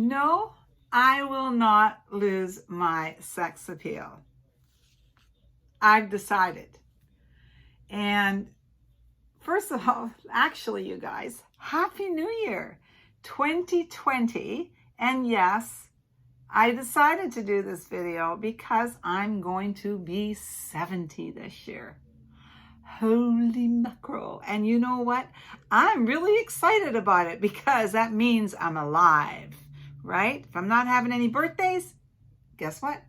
No, I will not lose my sex appeal. I've decided. And first of all, actually, you guys, Happy New Year 2020. And yes, I decided to do this video because I'm going to be 70 this year. Holy mackerel. And you know what? I'm really excited about it because that means I'm alive, right? If I'm not having any birthdays, guess what?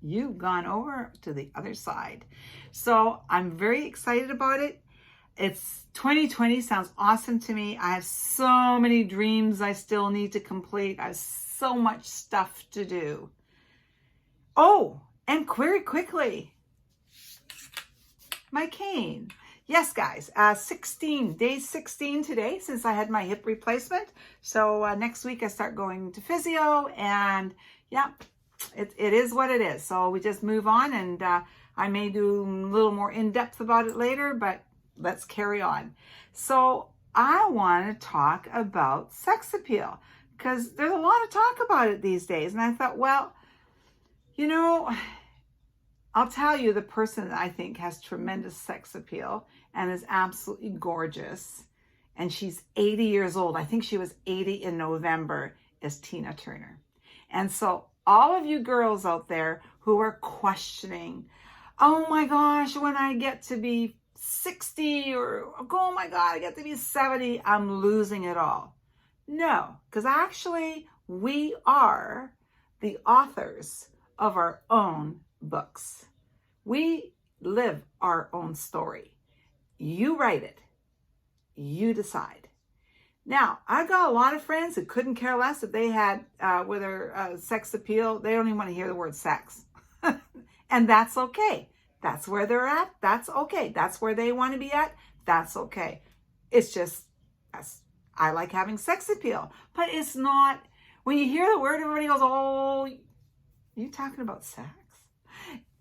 You've gone over to the other side. So I'm very excited about it. It's 2020, sounds awesome to me. I have so many dreams I still need to complete. I have so much stuff to do. Oh, and very quickly, my cane. Yes, guys, day 16 today since I had my hip replacement. So next week I start going to physio, and yeah, it is what it is. So we just move on, and I may do a little more in-depth about it later, but let's carry on. So I want to talk about sex appeal because there's a lot of talk about it these days. And I thought, well, you know, I'll tell you the person that I think has tremendous sex appeal and is absolutely gorgeous, and she's 80 years old. I think she was 80 in November, is Tina Turner. And so all of you girls out there who are questioning, oh my gosh, when I get to be 60 or oh my God, I get to be 70, I'm losing it all. No, because actually we are the authors of our own books. We live our own story. You write it. You decide. Now, I've got a lot of friends who couldn't care less if they had with their sex appeal. They don't even want to hear the word sex. And that's okay. That's where they're at. That's okay. That's where they want to be at. That's okay. It's just, I like having sex appeal. But it's not, when you hear the word, everybody goes, oh, you talking about sex?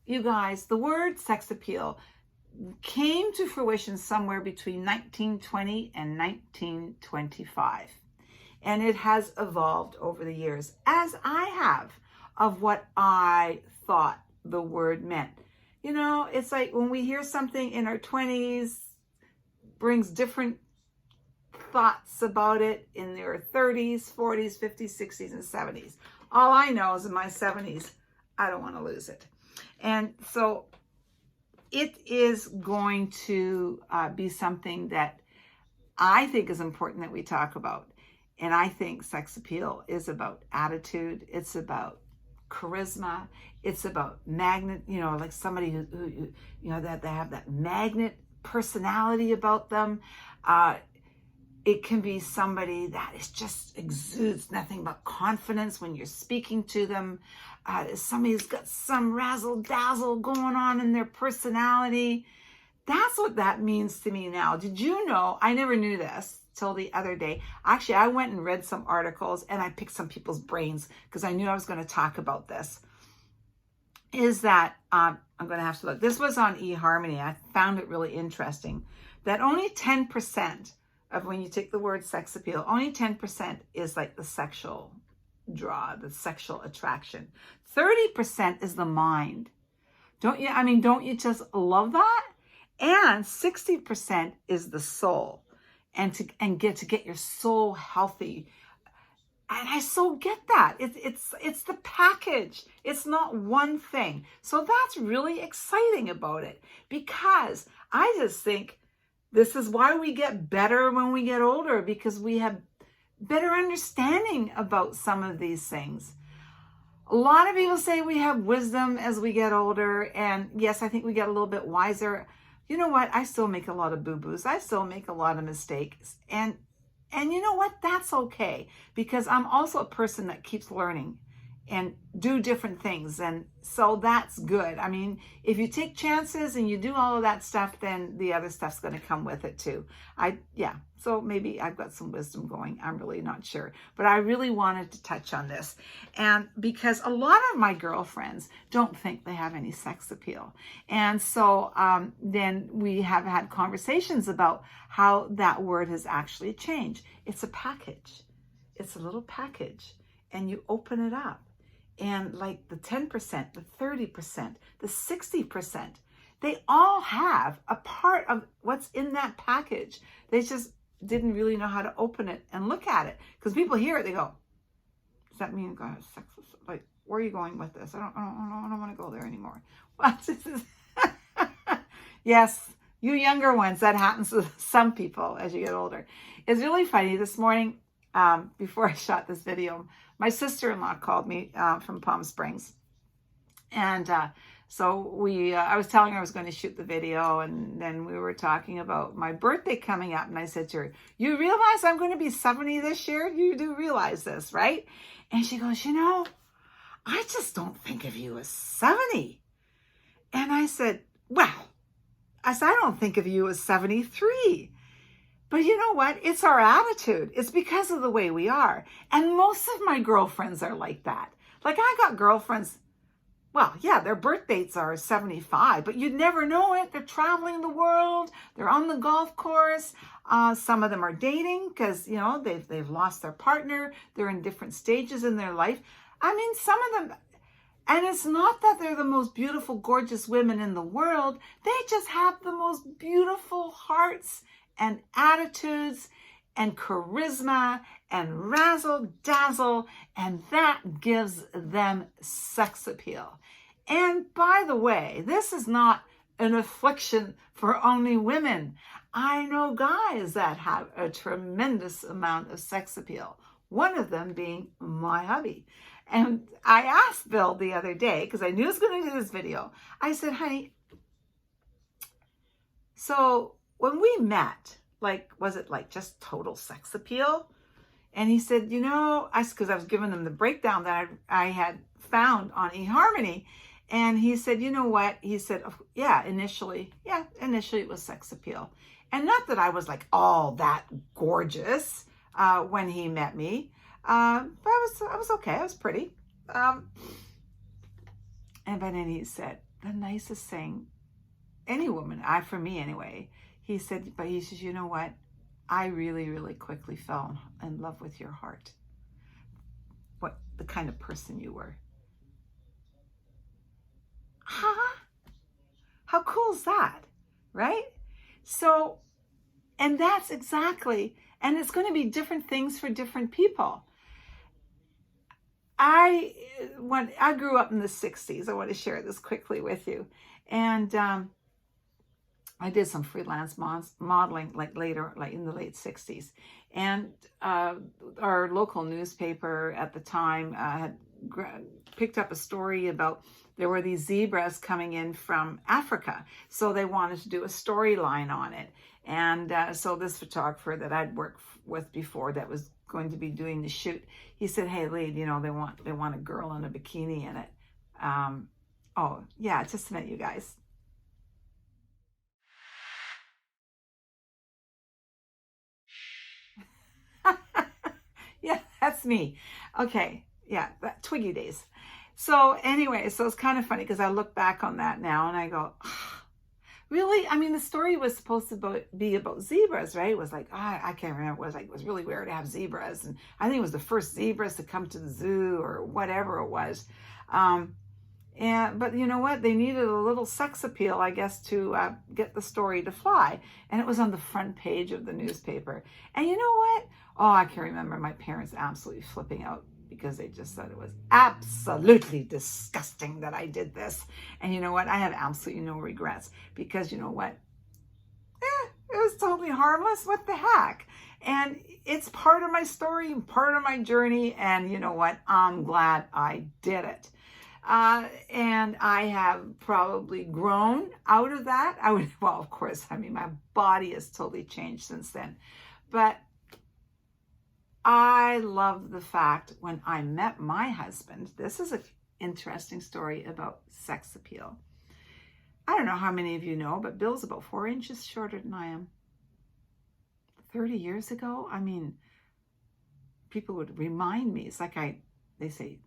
You guys, the word sex appeal came to fruition somewhere between 1920 and 1925. And it has evolved over the years, as I have, of what I thought the word meant. You know, it's like when we hear something in our 20s, brings different thoughts about it in their 30s, 40s, 50s, 60s, and 70s. All I know is in my 70s, I don't want to lose it. And so it is going to be something that I think is important that we talk about. And I think sex appeal is about attitude. It's about charisma. It's about magnet, you know, like somebody who you know, that they have that magnet personality about them. It can be somebody that is just exudes nothing but confidence when you're speaking to them. Somebody who's got some razzle dazzle going on in their personality. That's what that means to me now. Did you know? I never knew this till the other day. Actually, I went and read some articles and I picked some people's brains because I knew I was going to talk about this. Is that, I'm going to have to look. This was on eHarmony. I found it really interesting that only 10% of when you take the word sex appeal, only 10% is like the sexual draw, the sexual attraction. 30% is the mind. Don't you just love that? And 60% is the soul, and get your soul healthy. And I so get that. It's the package. It's not one thing. So that's really exciting about it, because I just think this is why we get better when we get older, because we have better understanding about some of these things. A lot of people say we have wisdom as we get older. And yes, I think we get a little bit wiser. You know what? I still make a lot of boo-boos. I still make a lot of mistakes. And you know what? That's okay, because I'm also a person that keeps learning and do different things. And so that's good. I mean, if you take chances and you do all of that stuff, then the other stuff's going to come with it too. So maybe I've got some wisdom going. I'm really not sure. But I really wanted to touch on this. And because a lot of my girlfriends don't think they have any sex appeal. And so then we have had conversations about how that word has actually changed. It's a package. It's a little package. and you open it up, and like the 10%, the 30%, the 60%, they all have a part of what's in that package. They just didn't really know how to open it and look at it. Because people hear it, they go, does that mean God has sex? Like, where are you going with this? I don't want to go there anymore. What? Yes, you younger ones, that happens with some people as you get older. It's really funny. This morning, before I shot this video, my sister-in-law called me from Palm Springs. And so I was telling her I was going to shoot the video, and then we were talking about my birthday coming up. And I said to her, you realize I'm going to be 70 this year? You do realize this, right? And she goes, I just don't think of you as 70. And I said, I don't think of you as 73. But you know what? It's our attitude. It's because of the way we are. And most of my girlfriends are like that. Like, I got girlfriends, well, yeah, their birth dates are 75, but you'd never know it. They're traveling the world. They're on the golf course. Some of them are dating because, they've lost their partner. They're in different stages in their life. I mean, some of them, and it's not that they're the most beautiful, gorgeous women in the world. They just have the most beautiful hearts and attitudes and charisma and razzle dazzle, and that gives them sex appeal. And by the way, this is not an affliction for only women. I know guys that have a tremendous amount of sex appeal, one of them being my hubby. And I asked Bill the other day, because I knew I was going to do this video, I said, honey, so when we met, was it just total sex appeal? And he said, because I was giving them the breakdown that I had found on eharmony. And he said, you know what? He said, initially it was sex appeal. And not that I was all that gorgeous when he met me. But I was okay. I was pretty. But then he said, the nicest thing, any woman, for me anyway, he says, you know what? I really, really quickly fell in love with your heart. What the kind of person you were. Huh? How cool is that? Right? So, and that's exactly, and it's going to be different things for different people. I grew up in the 60s. I want to share this quickly with you. And I did some freelance modeling later, in the late 60s. And our local newspaper at the time had picked up a story about there were these zebras coming in from Africa. So they wanted to do a storyline on it. And so this photographer that I'd worked with before that was going to be doing the shoot, he said, hey, Lead, they want a girl in a bikini in it. Oh, yeah, just a minute, you guys. Yeah, that's me. Okay, yeah, Twiggy days. So anyway, so it's kind of funny because I look back on that now and I go, really? I mean, the story was supposed to be about zebras, right? It was I can't remember. It was really weird to have zebras. And I think it was the first zebras to come to the zoo or whatever it was. But you know what? They needed a little sex appeal, I guess, to get the story to fly. And it was on the front page of the newspaper. And you know what? Oh, I can remember my parents absolutely flipping out because they just said it was absolutely disgusting that I did this. And you know what? I have absolutely no regrets because you know what? It was totally harmless. What the heck? And it's part of my story, part of my journey. And you know what? I'm glad I did it. And I have probably grown out of that. Well, of course, my body has totally changed since then. But I love the fact when I met my husband, this is an interesting story about sex appeal. I don't know how many of you know, but Bill's about 4 inches shorter than I am. 30 years ago, people would remind me, it's they say,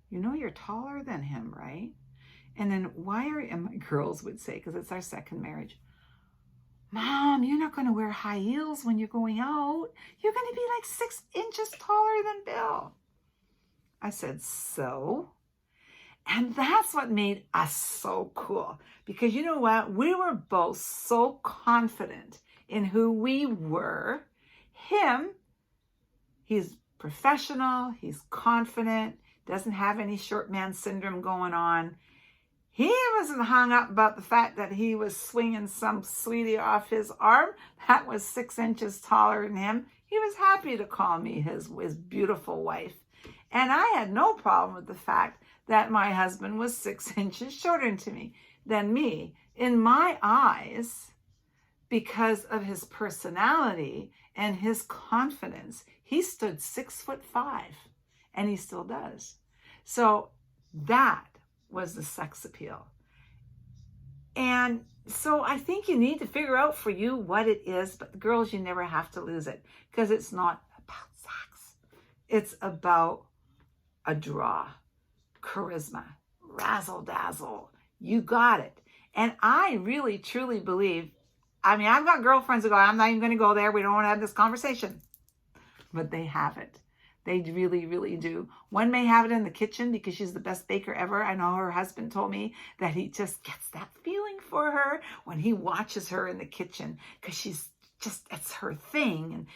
you're taller than him, right? And then and my girls would say, because it's our second marriage, Mom, you're not going to wear high heels when you're going out. You're going to be 6 inches taller than Bill. I said, so? And that's what made us so cool. Because you know what? We were both so confident in who we were. Him, he's professional, he's confident, doesn't have any short man syndrome going on. He wasn't hung up about the fact that he was swinging some sweetie off his arm that was 6 inches taller than him. He was happy to call me his beautiful wife. And I had no problem with the fact that my husband was 6 inches shorter than me. In my eyes, because of his personality and his confidence, he stood 6'5", and he still does. So that was the sex appeal. And so I think you need to figure out for you what it is, but girls, you never have to lose it, because it's not about sex. It's about a draw, charisma, razzle dazzle. You got it. And I really, truly believe, I mean, I've got girlfriends who go, I'm not even going to go there. We don't want to have this conversation. But they have it. They really, really do. One may have it in the kitchen because she's the best baker ever. I know her husband told me that he just gets that feeling for her when he watches her in the kitchen, because she's just, it's her thing. And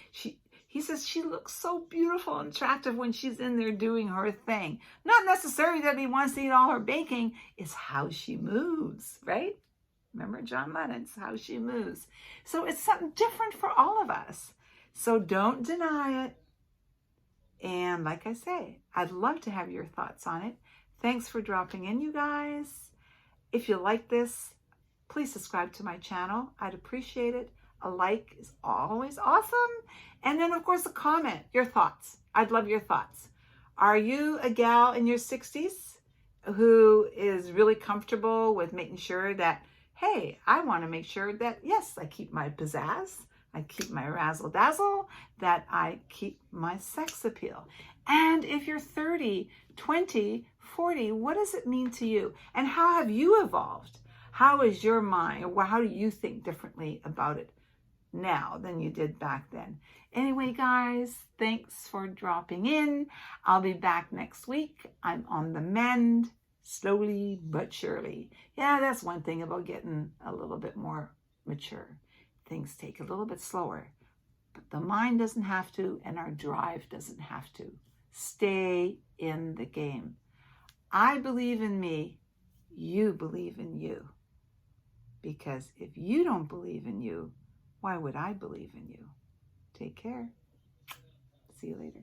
he says she looks so beautiful and attractive when she's in there doing her thing. Not necessarily that he wants to eat all her baking. It's how she moves, right? Remember John Lennon, it's how she moves. So it's something different for all of us. So don't deny it. And like I say, I'd love to have your thoughts on it. Thanks for dropping in, you guys. If you like this, please subscribe to my channel. I'd appreciate it. A like is always awesome. And then, of course, a comment, your thoughts. I'd love your thoughts. Are you a gal in your 60s who is really comfortable with making sure that, hey, I want to make sure that, yes, I keep my pizzazz, I keep my razzle dazzle, that I keep my sex appeal? And if you're 30, 20, 40, what does it mean to you? And how have you evolved? How is your mind, or how do you think differently about it now than you did back then? Anyway, guys, thanks for dropping in. I'll be back next week. I'm on the mend, slowly but surely. Yeah, that's one thing about getting a little bit more mature. Things take a little bit slower, but the mind doesn't have to, and our drive doesn't have to. Stay in the game. I believe in me. You believe in you. Because if you don't believe in you, why would I believe in you? Take care. See you later.